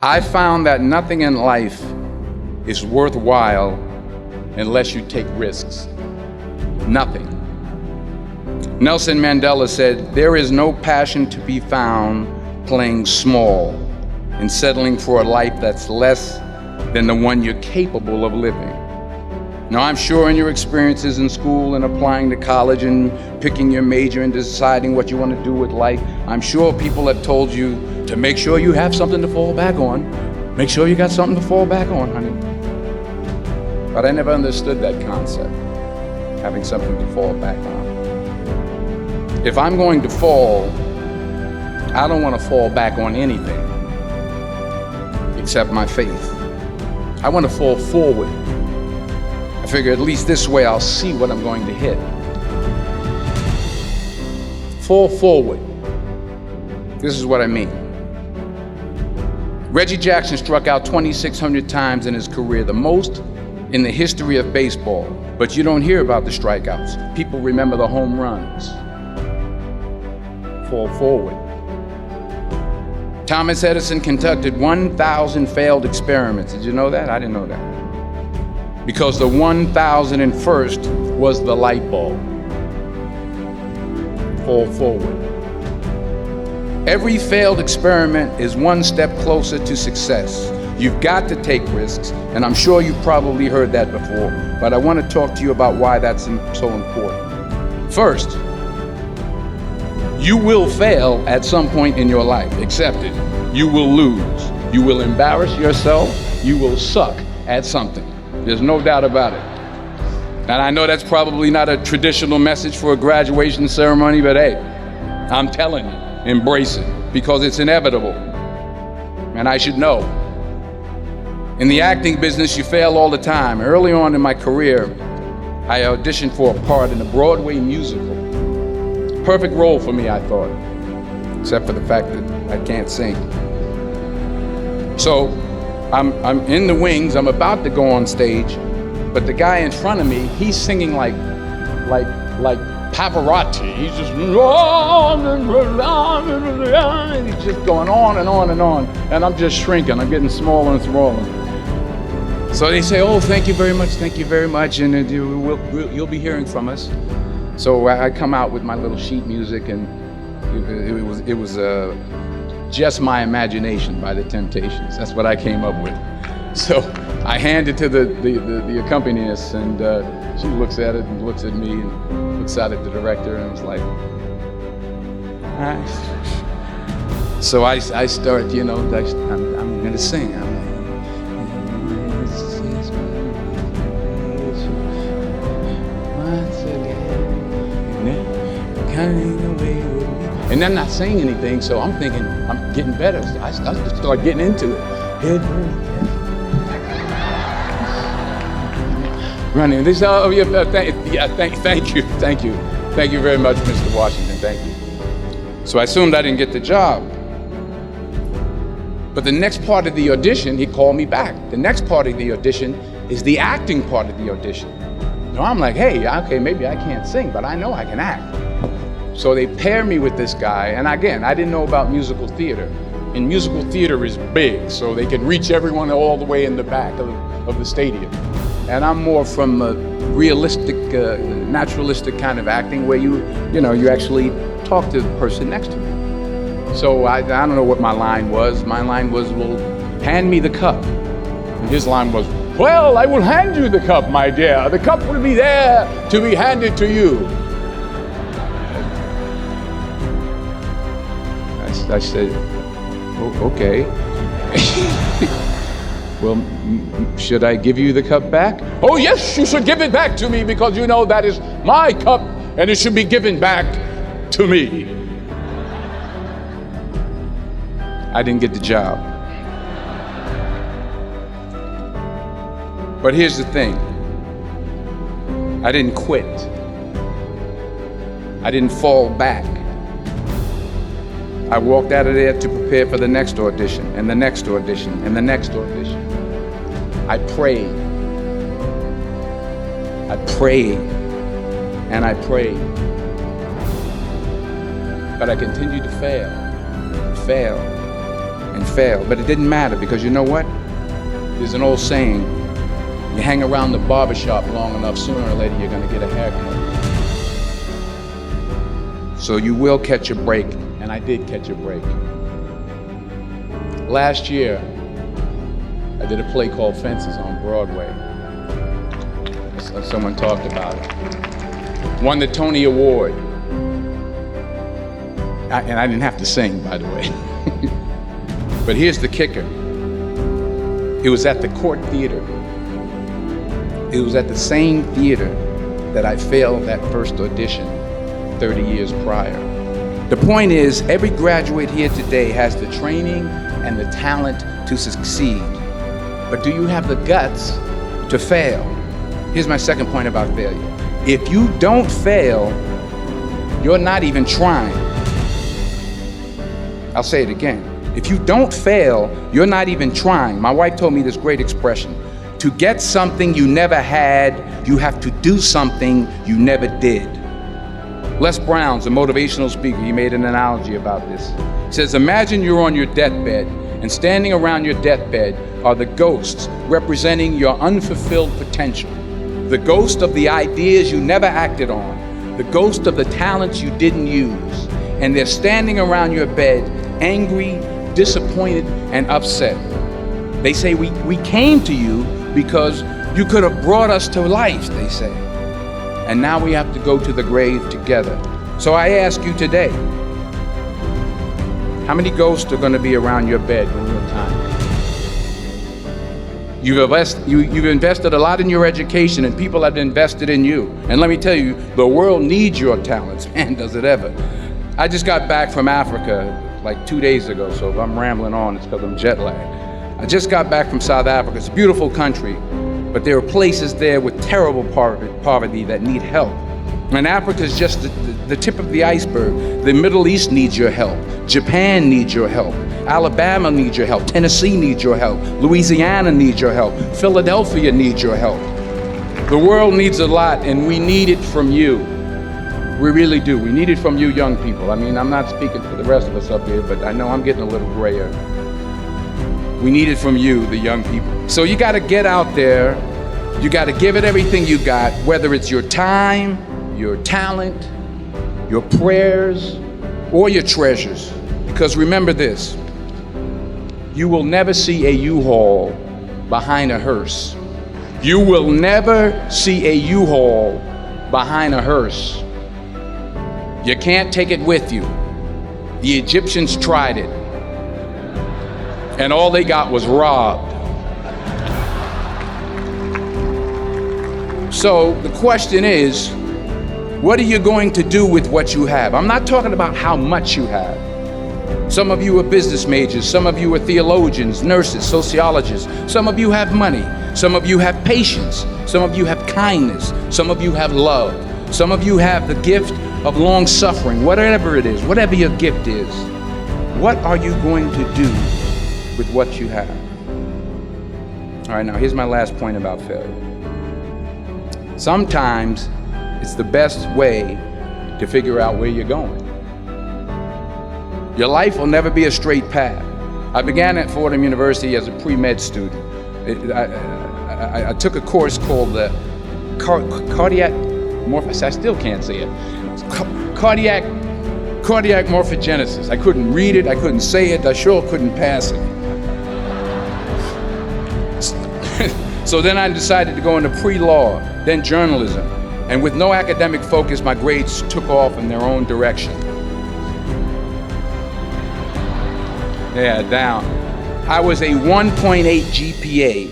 I found that nothing in life is worthwhile unless you take risks. Nothing. Nelson Mandela said, "There is no passion to be found playing small and settling for a life that's less than the one you're capable of living." Now, I'm sure in your experiences in school and applying to college and picking your major and deciding what you want to do with life, I'm sure people have told you to make sure you have something to fall back on. Make sure you got something to fall back on, honey. But I never understood that concept, having something to fall back on. If I'm going to fall, I don't want to fall back on anything except my faith. I want to fall forward. I figure at least this way I'll see what I'm going to hit. Fall forward. This is what I mean. Reggie Jackson struck out 2,600 times in his career, the most in the history of baseball. But you don't hear about the strikeouts. People remember the home runs. Fall forward. Thomas Edison conducted 1,000 failed experiments. Did you know that? I didn't know that. Because the 1,001st was the light bulb. Fall forward. Every failed experiment is one step closer to success. You've got to take risks, and I'm sure you've probably heard that before, but I want to talk to you about why that's so important. First, you will fail at some point in your life. Accept it. You will lose. You will embarrass yourself. You will suck at something. There's no doubt about it. And I know that's probably not a traditional message for a graduation ceremony, but hey, I'm telling you, embrace it, because it's inevitable. And I should know. In the acting business, you fail all the time. Early on in my career, I auditioned for a part in a Broadway musical. Perfect role for me, I thought, except for the fact that I can't sing. So I'm in the wings, I'm about to go on stage, but the guy in front of me, he's singing like Pavarotti. He's just, he's just going on and on and on, and I'm just shrinking, I'm getting smaller and smaller. So they say, "Oh, thank you very much, and you'll be hearing from us." So I come out with my little sheet music, and it was Just My Imagination by the Temptations. That's what I came up with. So I hand it to the accompanist, and she looks at it and looks at me and looks out at the director and was like, "All right." So I start, I'm gonna sing. And I'm not saying anything, so I'm thinking I'm getting better. So I start getting into it. Running. This, thank you very much, Mr. Washington. Thank you. So I assumed I didn't get the job. But the next part of the audition, he called me back. The next part of the audition is the acting part of the audition. So I'm like, hey, okay, maybe I can't sing, but I know I can act. So they pair me with this guy, and again, I didn't know about musical theater. And musical theater is big, so they can reach everyone all the way in the back of the stadium. And I'm more from a realistic, naturalistic kind of acting where you actually talk to the person next to you. So I don't know what my line was. My line was, "Well, hand me the cup." And his line was, "Well, I will hand you the cup, my dear. The cup will be there to be handed to you." I said, "Oh, okay." "Well, should I give you the cup back?" "Oh, yes, you should give it back to me, because you know that is my cup and it should be given back to me." I didn't get the job. But here's the thing. I didn't quit. I didn't fall back. I walked out of there to prepare for the next audition, and the next audition, and the next audition. I prayed. I prayed, and I prayed. But I continued to fail, and fail. But it didn't matter, because you know what? There's an old saying, you hang around the barbershop long enough, sooner or later you're gonna get a haircut. So you will catch a break, and I did catch a break. Last year, I did a play called Fences on Broadway. Someone talked about it. Won the Tony Award. And I didn't have to sing, by the way. But here's the kicker. It was at the Court Theater. It was at the same theater that I failed that first audition 30 years prior. The point is, every graduate here today has the training and the talent to succeed. But do you have the guts to fail? Here's my second point about failure. If you don't fail, you're not even trying. I'll say it again. If you don't fail, you're not even trying. My wife told me this great expression. To get something you never had, you have to do something you never did. Les Brown's a motivational speaker. He made an analogy about this. He says, imagine you're on your deathbed, and standing around your deathbed are the ghosts representing your unfulfilled potential. The ghost of the ideas you never acted on. The ghost of the talents you didn't use. And they're standing around your bed, angry, disappointed, and upset. They say, we came to you because you could have brought us to life, they say. And now we have to go to the grave together. So I ask you today, how many ghosts are going to be around your bed when your time is? You've invested a lot in your education, and people have invested in you. And let me tell you, the world needs your talents. Man, does it ever. I just got back from Africa like 2 days ago, so if I'm rambling on, it's because I'm jet lagged. I just got back from South Africa. It's a beautiful country, but there are places there with terrible poverty that need help. And Africa is just the tip of the iceberg. The Middle East needs your help. Japan needs your help. Alabama needs your help. Tennessee needs your help. Louisiana needs your help. Philadelphia needs your help. The world needs a lot, and we need it from you. We really do. We need it from you young people. I mean, I'm not speaking for the rest of us up here, but I know I'm getting a little grayer. We need it from you, the young people. So you gotta get out there. You gotta give it everything you got, whether it's your time, your talent, your prayers, or your treasures. Because remember this, you will never see a U-Haul behind a hearse. You will never see a U-Haul behind a hearse. You can't take it with you. The Egyptians tried it, and all they got was robbed. So the question is, what are you going to do with what you have? I'm not talking about how much you have. Some of you are business majors, some of you are theologians, nurses, sociologists. Some of you have money, some of you have patience, some of you have kindness, some of you have love, some of you have the gift of long suffering. Whatever it is, whatever your gift is, what are you going to do with what you have? All right, now here's my last point about failure. Sometimes it's the best way to figure out where you're going. Your life will never be a straight path. I began at Fordham University as a pre-med student. I took a course called the cardiac morphogenesis. I still can't say it. Cardiac morphogenesis. I couldn't read it, I couldn't say it, I sure couldn't pass it. So then I decided to go into pre-law, then journalism. And with no academic focus, my grades took off in their own direction. Yeah, down. I was a 1.8 GPA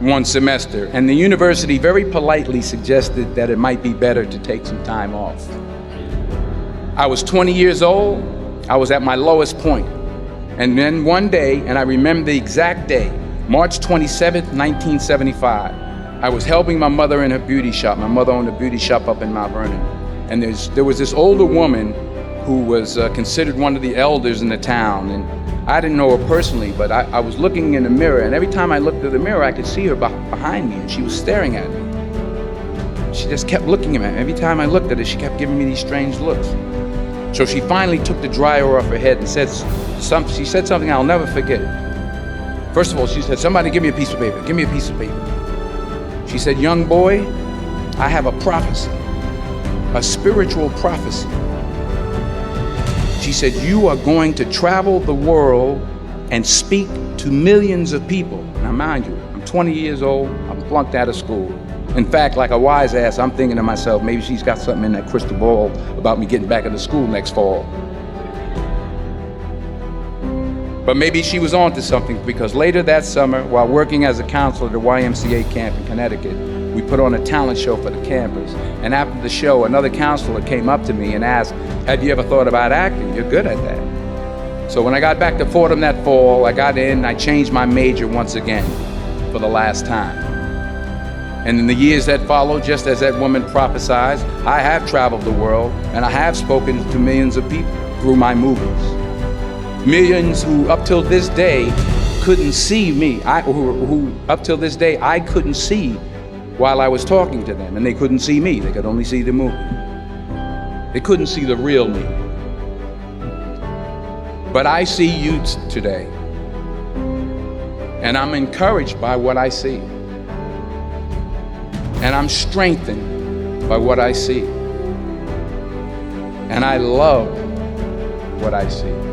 one semester, and the university very politely suggested that it might be better to take some time off. I was 20 years old, I was at my lowest point. And then one day, and I remember the exact day, March 27th, 1975, I was helping my mother in her beauty shop. My mother owned a beauty shop up in Mount Vernon. And there was this older woman who was considered one of the elders in the town. And I didn't know her personally, but I was looking in the mirror, and every time I looked at the mirror, I could see her behind me, and she was staring at me. She just kept looking at me. Every time I looked at her, she kept giving me these strange looks. So she finally took the dryer off her head and she said something I'll never forget. First of all, she said, somebody give me a piece of paper, give me a piece of paper. She said, young boy, I have a prophecy, a spiritual prophecy. She said, you are going to travel the world and speak to millions of people. Now mind you, I'm 20 years old, I'm flunked out of school. In fact, like a wise ass, I'm thinking to myself, maybe she's got something in that crystal ball about me getting back into school next fall. But maybe she was on to something, because later that summer, while working as a counselor at the YMCA camp in Connecticut, we put on a talent show for the campers. And after the show, another counselor came up to me and asked, have you ever thought about acting? You're good at that. So when I got back to Fordham that fall, I got in, I changed my major once again for the last time. And in the years that followed, just as that woman prophesied, I have traveled the world and I have spoken to millions of people through my movies. Millions who up till this day couldn't see me, who up till this day I couldn't see while I was talking to them, and they couldn't see me, they could only see the movie. They couldn't see the real me. But I see you today, and I'm encouraged by what I see. And I'm strengthened by what I see. And I love what I see.